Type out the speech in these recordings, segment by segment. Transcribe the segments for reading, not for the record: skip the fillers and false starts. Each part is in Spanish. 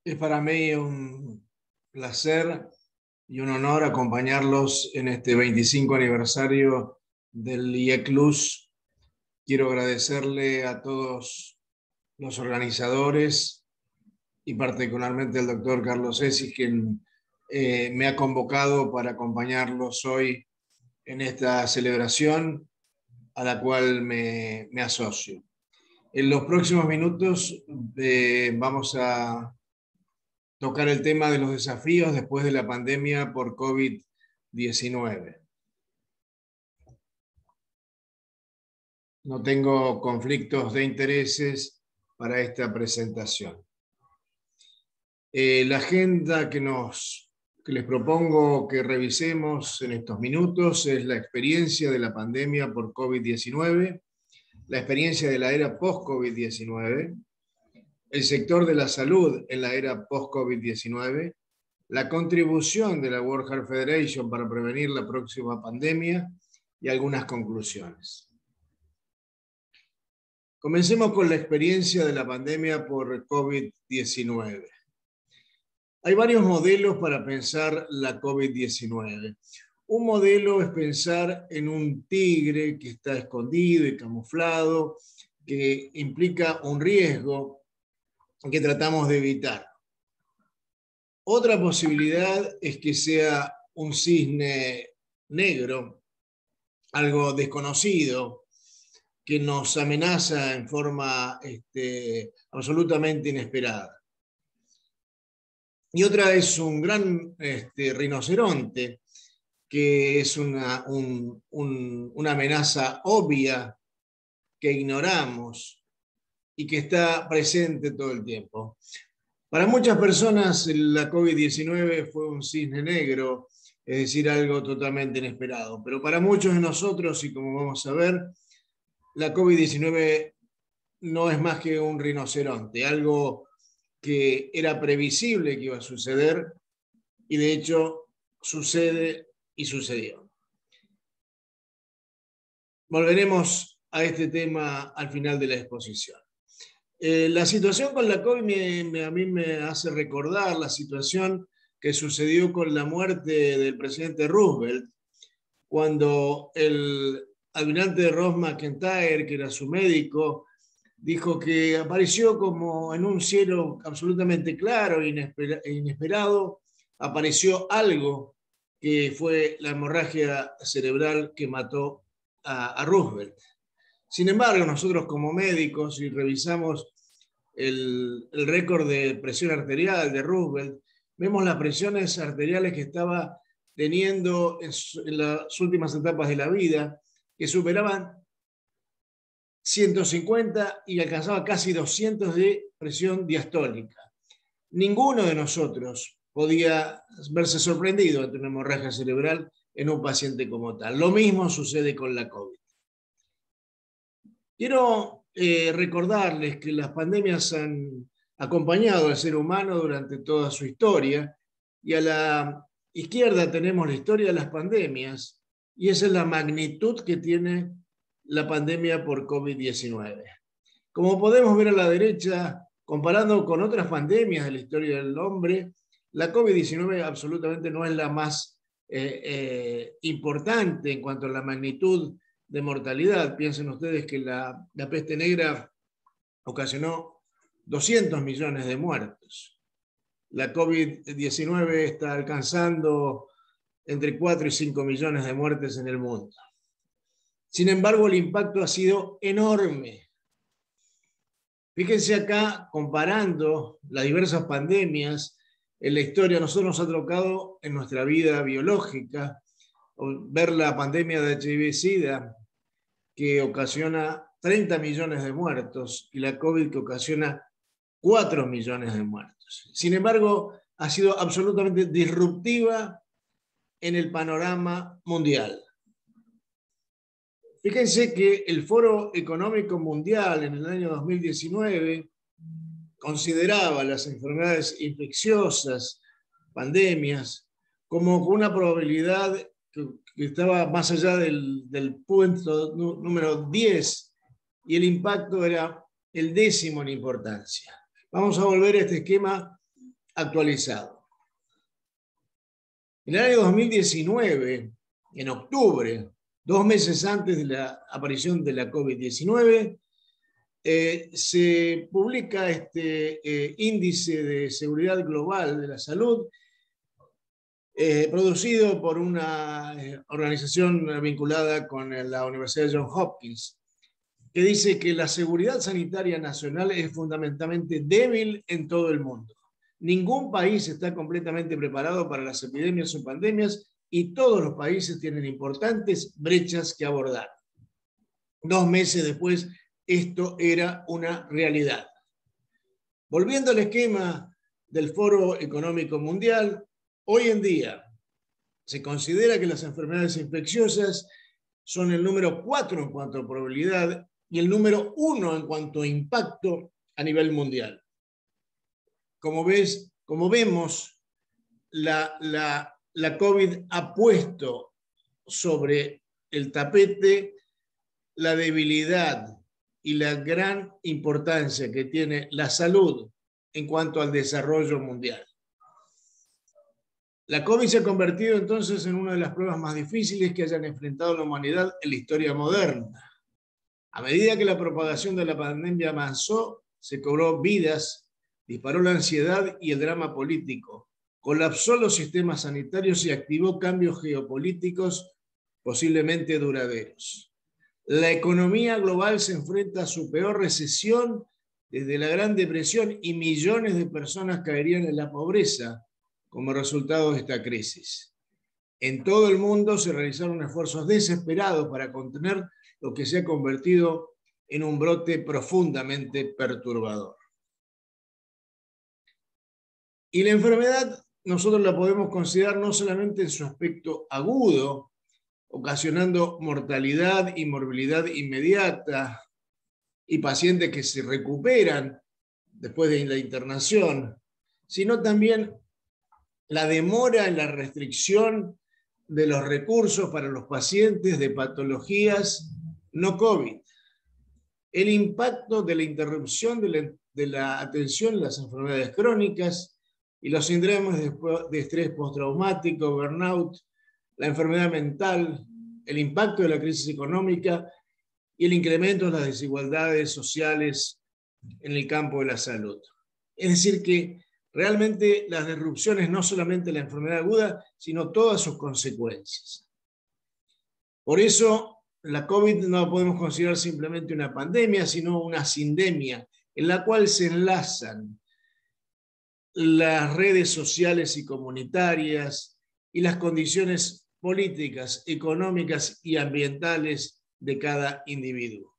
Es para mí un placer y un honor acompañarlos en este 25 aniversario del IECLUS. Quiero agradecerle a todos los organizadores y particularmente al doctor Carlos Esis, quien me ha convocado para acompañarlos hoy en esta celebración a la cual me asocio. En los próximos minutos vamos a tocar el tema de los desafíos después de la pandemia por COVID-19. No tengo conflictos de intereses para esta presentación. La agenda que les propongo que revisemos en estos minutos es la experiencia de la pandemia por COVID-19, la experiencia de la era post-COVID-19, el sector de la salud en la era post-COVID-19, la contribución de la World Health Federation para prevenir la próxima pandemia y algunas conclusiones. Comencemos con la experiencia de la pandemia por COVID-19. Hay varios modelos para pensar la COVID-19. Un modelo es pensar en un tigre que está escondido y camuflado, que implica un riesgo que tratamos de evitar. Otra posibilidad es que sea un cisne negro, algo desconocido, que nos amenaza en forma absolutamente inesperada. Y otra es un gran rinoceronte, que es una amenaza obvia que ignoramos y que está presente todo el tiempo. Para muchas personas la COVID-19 fue un cisne negro, es decir, algo totalmente inesperado. Pero para muchos de nosotros, y como vamos a ver, la COVID-19 no es más que un rinoceronte, algo que era previsible que iba a suceder y de hecho sucede y sucedió. Volveremos a este tema al final de la exposición. La situación con la COVID a mí me hace recordar la situación que sucedió con la muerte del presidente Roosevelt, cuando el almirante Ross McEntire, que era su médico, dijo que apareció como en un cielo absolutamente claro e inesperado, apareció algo que fue la hemorragia cerebral que mató a Roosevelt. Sin embargo, nosotros como médicos, si revisamos el récord de presión arterial de Roosevelt, vemos las presiones arteriales que estaba teniendo en las últimas etapas de la vida, que superaban 150 y alcanzaba casi 200 de presión diastólica. Ninguno de nosotros podía verse sorprendido ante una hemorragia cerebral en un paciente como tal. Lo mismo sucede con la COVID. Quiero recordarles que las pandemias han acompañado al ser humano durante toda su historia, y a la izquierda tenemos la historia de las pandemias, y esa es la magnitud que tiene la pandemia por COVID-19. Como podemos ver a la derecha, comparando con otras pandemias de la historia del hombre, la COVID-19 absolutamente no es la más importante en cuanto a la magnitud de mortalidad. Piensen ustedes que la peste negra ocasionó 200 millones de muertos. La COVID-19 está alcanzando entre 4 y 5 millones de muertes en el mundo. Sin embargo, el impacto ha sido enorme. Fíjense acá, comparando las diversas pandemias en la historia, nosotros nos ha tocado en nuestra vida biológica ver la pandemia de HIV-Sida, que ocasiona 30 millones de muertos, y la COVID, que ocasiona 4 millones de muertos. Sin embargo, ha sido absolutamente disruptiva en el panorama mundial. Fíjense que el Foro Económico Mundial en el año 2019 consideraba las enfermedades infecciosas, pandemias, como una probabilidad que estaba más allá del punto número 10, y el impacto era el 10º en importancia. Vamos a volver a este esquema actualizado. En el año 2019, en octubre, 2 meses antes de la aparición de la COVID-19, se publica este índice de seguridad global de la salud, producido por una organización vinculada con la Universidad de Johns Hopkins, que dice que la seguridad sanitaria nacional es fundamentalmente débil en todo el mundo. Ningún país está completamente preparado para las epidemias o pandemias y todos los países tienen importantes brechas que abordar. 2 meses después, esto era una realidad. Volviendo al esquema del Foro Económico Mundial, hoy en día se considera que las enfermedades infecciosas son el número 4 en cuanto a probabilidad y el número 1 en cuanto a impacto a nivel mundial. Como vemos, la COVID ha puesto sobre el tapete la debilidad y la gran importancia que tiene la salud en cuanto al desarrollo mundial. La COVID se ha convertido entonces en una de las pruebas más difíciles que hayan enfrentado la humanidad en la historia moderna. A medida que la propagación de la pandemia avanzó, se cobró vidas, disparó la ansiedad y el drama político, colapsó los sistemas sanitarios y activó cambios geopolíticos posiblemente duraderos. La economía global se enfrenta a su peor recesión desde la Gran Depresión y millones de personas caerían en la pobreza como resultado de esta crisis. En todo el mundo se realizaron esfuerzos desesperados para contener lo que se ha convertido en un brote profundamente perturbador. Y la enfermedad nosotros la podemos considerar no solamente en su aspecto agudo, ocasionando mortalidad y morbilidad inmediata, y pacientes que se recuperan después de la internación, sino también la demora en la restricción de los recursos para los pacientes de patologías no COVID, el impacto de la interrupción de la atención en las enfermedades crónicas y los síndromes de estrés postraumático, burnout, la enfermedad mental, el impacto de la crisis económica y el incremento de las desigualdades sociales en el campo de la salud. Es decir, que realmente las disrupciones no solamente la enfermedad aguda, sino todas sus consecuencias. Por eso, la COVID no la podemos considerar simplemente una pandemia, sino una sindemia, en la cual se enlazan las redes sociales y comunitarias y las condiciones políticas, económicas y ambientales de cada individuo.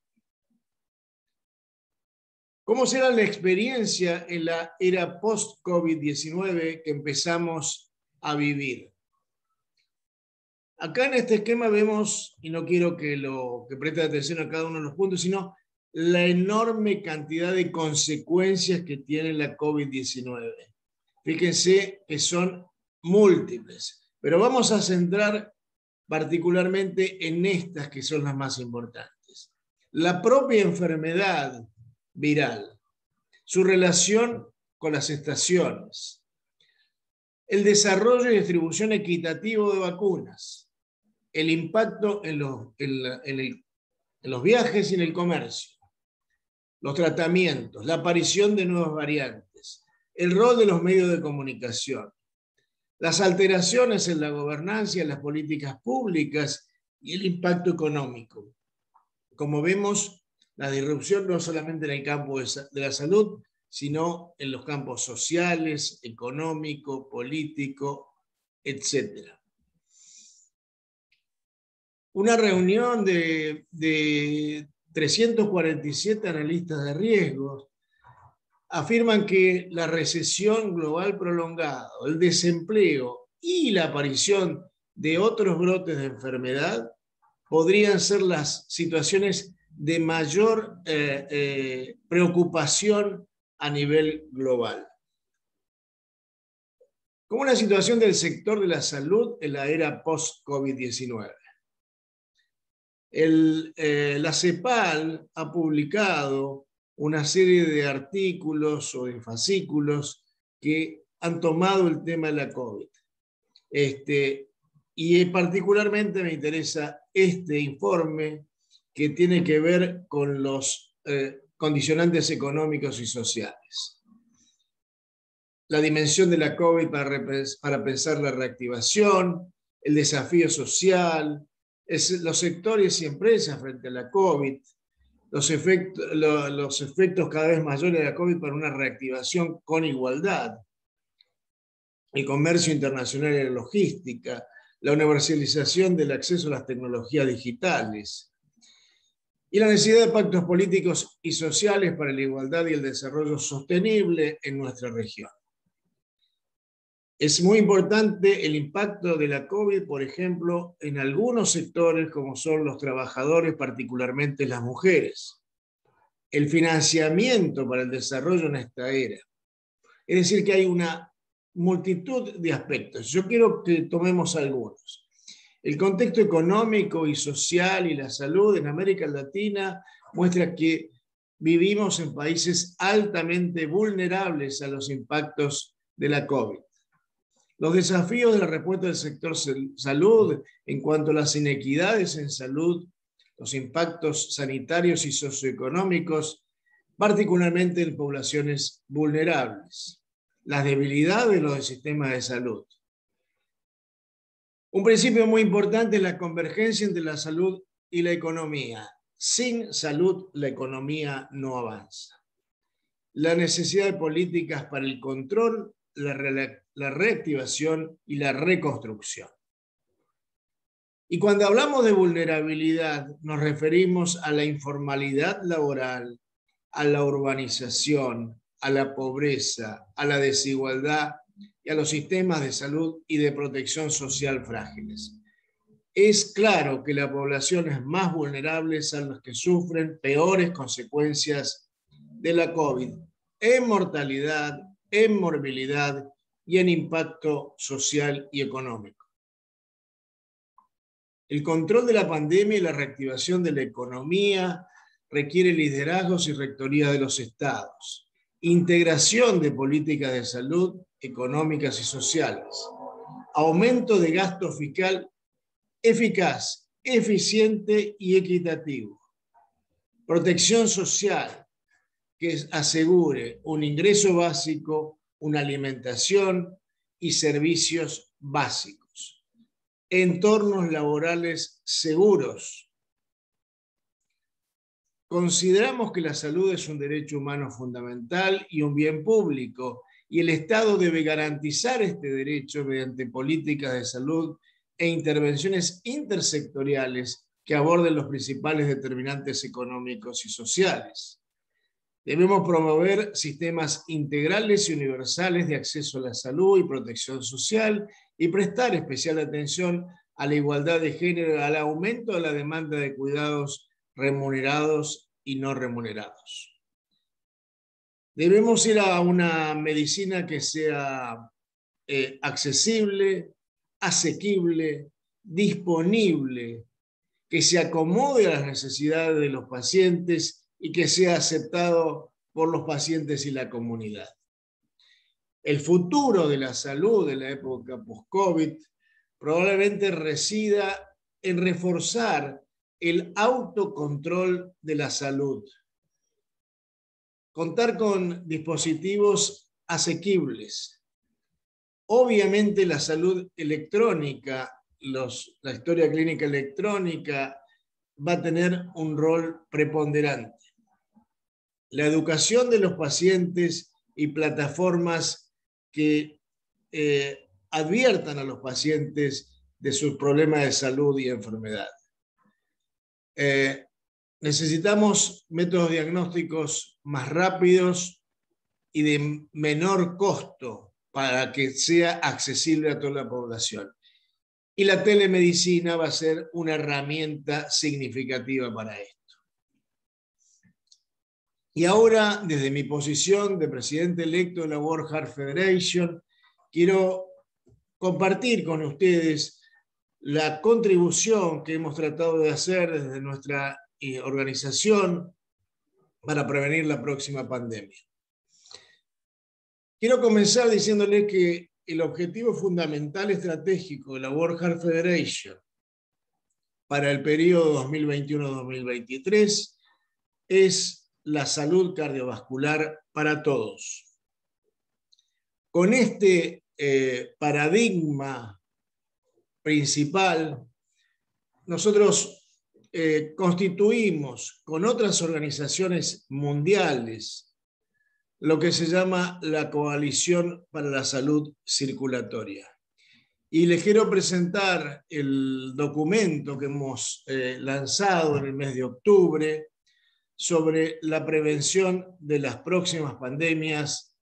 ¿Cómo será la experiencia en la era post-COVID-19 que empezamos a vivir? Acá en este esquema vemos, y no quiero que preste atención a cada uno de los puntos, sino la enorme cantidad de consecuencias que tiene la COVID-19. Fíjense que son múltiples, pero vamos a centrar particularmente en estas que son las más importantes. La propia enfermedad viral, su relación con las estaciones, el desarrollo y distribución equitativo de vacunas, el impacto en los viajes y en el comercio, los tratamientos, la aparición de nuevas variantes, el rol de los medios de comunicación, las alteraciones en la gobernanza y en las políticas públicas y el impacto económico. Como vemos, la disrupción no solamente en el campo de la salud, sino en los campos sociales, económico, político, etc. Una reunión de 347 analistas de riesgos afirman que la recesión global prolongada, el desempleo y la aparición de otros brotes de enfermedad podrían ser las situaciones de mayor preocupación a nivel global. ¿Cómo la situación del sector de la salud en la era post-COVID-19? La CEPAL ha publicado una serie de artículos o de fascículos que han tomado el tema de la COVID. Y particularmente me interesa este informe que tiene que ver con los condicionantes económicos y sociales. La dimensión de la COVID para pensar la reactivación, el desafío social, los sectores y empresas frente a la COVID, los efectos cada vez mayores de la COVID para una reactivación con igualdad, el comercio internacional y la logística, la universalización del acceso a las tecnologías digitales y la necesidad de pactos políticos y sociales para la igualdad y el desarrollo sostenible en nuestra región. Es muy importante el impacto de la COVID, por ejemplo, en algunos sectores como son los trabajadores, particularmente las mujeres. El financiamiento para el desarrollo en esta era. Es decir, que hay una multitud de aspectos. Yo quiero que tomemos algunos. El contexto económico y social y la salud en América Latina muestra que vivimos en países altamente vulnerables a los impactos de la COVID. Los desafíos de la respuesta del sector salud en cuanto a las inequidades en salud, los impactos sanitarios y socioeconómicos, particularmente en poblaciones vulnerables, las debilidades de los sistemas de salud. Un principio muy importante es la convergencia entre la salud y la economía. Sin salud, la economía no avanza. La necesidad de políticas para el control, la reactivación y la reconstrucción. Y cuando hablamos de vulnerabilidad, nos referimos a la informalidad laboral, a la urbanización, a la pobreza, a la desigualdad y a los sistemas de salud y de protección social frágiles. Es claro que las poblaciones más vulnerables son las que sufren peores consecuencias de la COVID, en mortalidad, en morbilidad y en impacto social y económico. El control de la pandemia y la reactivación de la economía requiere liderazgos y rectoría de los estados, integración de políticas de salud, económicas y sociales, aumento de gasto fiscal eficaz, eficiente y equitativo, protección social que asegure un ingreso básico, una alimentación y servicios básicos, entornos laborales seguros. Consideramos que la salud es un derecho humano fundamental y un bien público, y el Estado debe garantizar este derecho mediante políticas de salud e intervenciones intersectoriales que aborden los principales determinantes económicos y sociales. Debemos promover sistemas integrales y universales de acceso a la salud y protección social y prestar especial atención a la igualdad de género, al aumento de la demanda de cuidados remunerados y no remunerados. Debemos ir a una medicina que sea accesible, asequible, disponible, que se acomode a las necesidades de los pacientes y que sea aceptado por los pacientes y la comunidad. El futuro de la salud de la época post-COVID probablemente resida en reforzar el autocontrol de la salud. Contar con dispositivos asequibles. Obviamente la salud electrónica, la historia clínica electrónica va a tener un rol preponderante. La educación de los pacientes y plataformas que adviertan a los pacientes de sus problemas de salud y enfermedad. Necesitamos métodos diagnósticos más rápidos y de menor costo para que sea accesible a toda la población. Y la telemedicina va a ser una herramienta significativa para esto. Y ahora, desde mi posición de presidente electo de la World Heart Federation, quiero compartir con ustedes la contribución que hemos tratado de hacer desde nuestra organización para prevenir la próxima pandemia. Quiero comenzar diciéndoles que el objetivo fundamental estratégico de la World Heart Federation para el periodo 2021-2023 es la salud cardiovascular para todos. Con este paradigma principal, nosotros constituimos con otras organizaciones mundiales lo que se llama la Coalición para la Salud Circulatoria. Y les quiero presentar el documento que hemos lanzado en el mes de octubre sobre la prevención de las próximas pandemias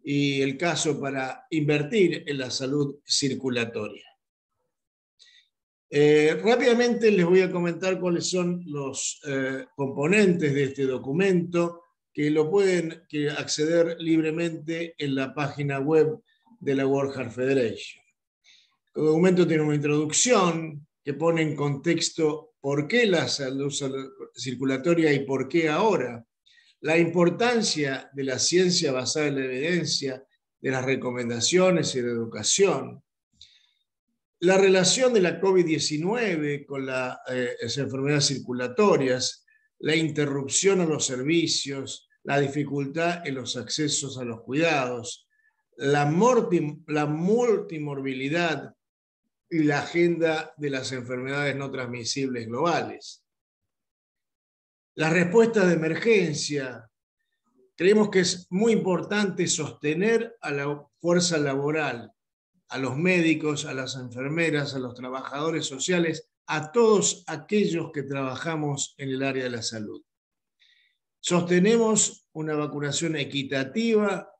y el caso para invertir en la salud circulatoria. Rápidamente les voy a comentar cuáles son los componentes de este documento, que lo pueden acceder libremente en la página web de la World Heart Federation. El documento tiene una introducción que pone en contexto por qué la salud circulatoria y por qué ahora, la importancia de la ciencia basada en la evidencia, de las recomendaciones y de la educación, la relación de la COVID-19 con las enfermedades circulatorias, la interrupción a los servicios, la dificultad en los accesos a los cuidados, la multimorbilidad y la agenda de las enfermedades no transmisibles globales. Las respuestas de emergencia. Creemos que es muy importante sostener a la fuerza laboral, a los médicos, a las enfermeras, a los trabajadores sociales, a todos aquellos que trabajamos en el área de la salud. Sostenemos una vacunación equitativa,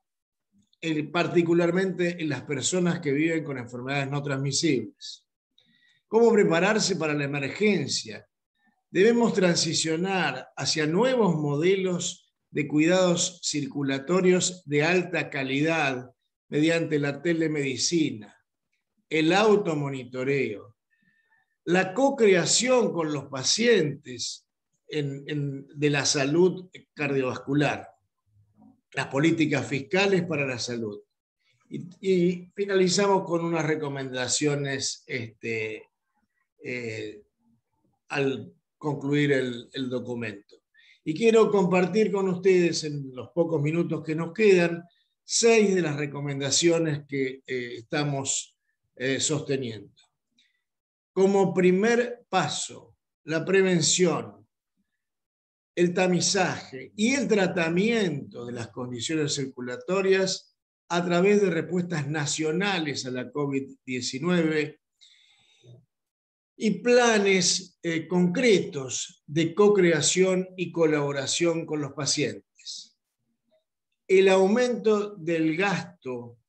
particularmente en las personas que viven con enfermedades no transmisibles. ¿Cómo prepararse para la emergencia? Debemos transicionar hacia nuevos modelos de cuidados circulatorios de alta calidad mediante la telemedicina, el automonitoreo, la co-creación con los pacientes de la salud cardiovascular, las políticas fiscales para la salud. Y finalizamos con unas recomendaciones al concluir el documento. Y quiero compartir con ustedes en los pocos minutos que nos quedan 6 de las recomendaciones que estamos sosteniendo. Como primer paso, la prevención, el tamizaje y el tratamiento de las condiciones circulatorias a través de respuestas nacionales a la COVID-19 y planes concretos de co-creación y colaboración con los pacientes. El aumento del gasto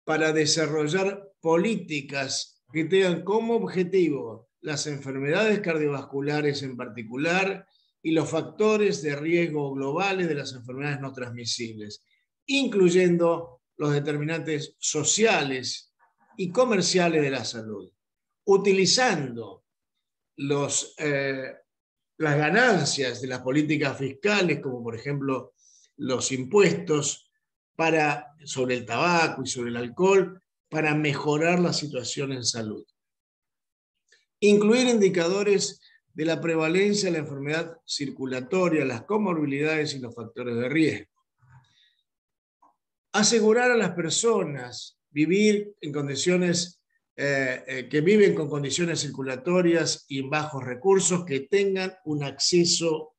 para desarrollar políticas que tengan como objetivo las enfermedades cardiovasculares en particular y los factores de riesgo globales de las enfermedades no transmisibles, incluyendo los determinantes sociales y comerciales de la salud, utilizando las ganancias de las políticas fiscales, como por ejemplo los impuestos sobre el tabaco y sobre el alcohol, para mejorar la situación en salud. Incluir indicadores de la prevalencia de la enfermedad circulatoria, las comorbilidades y los factores de riesgo. Asegurar a las personas vivir en condiciones que viven con condiciones circulatorias y en bajos recursos, que tengan un acceso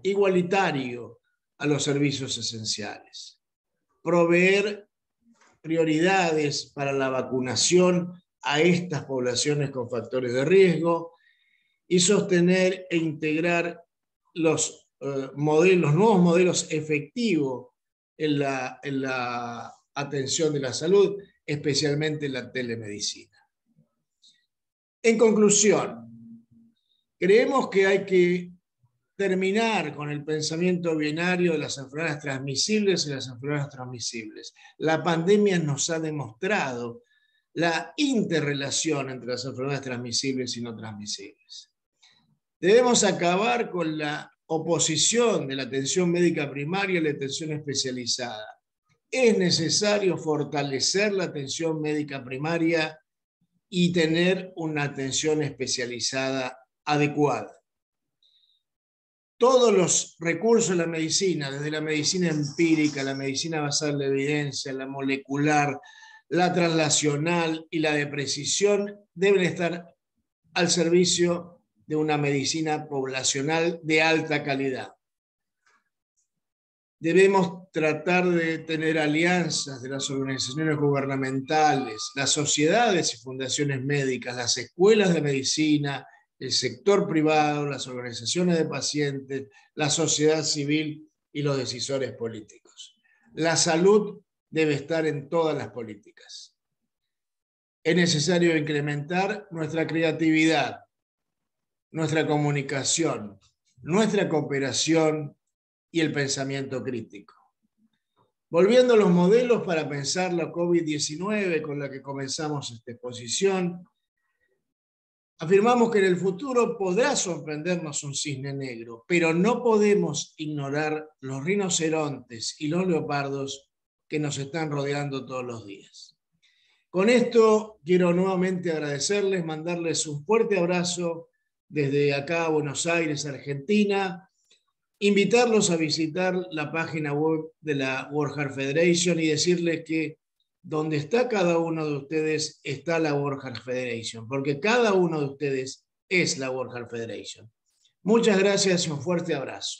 igualitario a los servicios esenciales. Proveer prioridades para la vacunación a estas poblaciones con factores de riesgo y sostener e integrar los nuevos modelos efectivos en la atención de la salud, especialmente en la telemedicina. En conclusión, creemos que hay que terminar con el pensamiento binario de las enfermedades transmisibles y las enfermedades transmisibles. La pandemia nos ha demostrado la interrelación entre las enfermedades transmisibles y no transmisibles. Debemos acabar con la oposición de la atención médica primaria y la atención especializada. es necesario fortalecer la atención médica primaria y tener una atención especializada adecuada. Todos los recursos de la medicina, desde la medicina empírica, la medicina basada en la evidencia, la molecular, la translacional y la de precisión, deben estar al servicio de una medicina poblacional de alta calidad. Debemos tratar de tener alianzas de las organizaciones gubernamentales, las sociedades y fundaciones médicas, las escuelas de medicina, el sector privado, las organizaciones de pacientes, la sociedad civil y los decisores políticos. La salud debe estar en todas las políticas. Es necesario incrementar nuestra creatividad, nuestra comunicación, nuestra cooperación y el pensamiento crítico. Volviendo a los modelos para pensar la COVID-19 con la que comenzamos esta exposición, afirmamos que en el futuro podrá sorprendernos un cisne negro, pero no podemos ignorar los rinocerontes y los leopardos que nos están rodeando todos los días. Con esto quiero nuevamente agradecerles, mandarles un fuerte abrazo desde acá a Buenos Aires, Argentina, invitarlos a visitar la página web de la World Heart Federation y decirles que donde está cada uno de ustedes está la World Heart Federation, porque cada uno de ustedes es la World Heart Federation. Muchas gracias y un fuerte abrazo.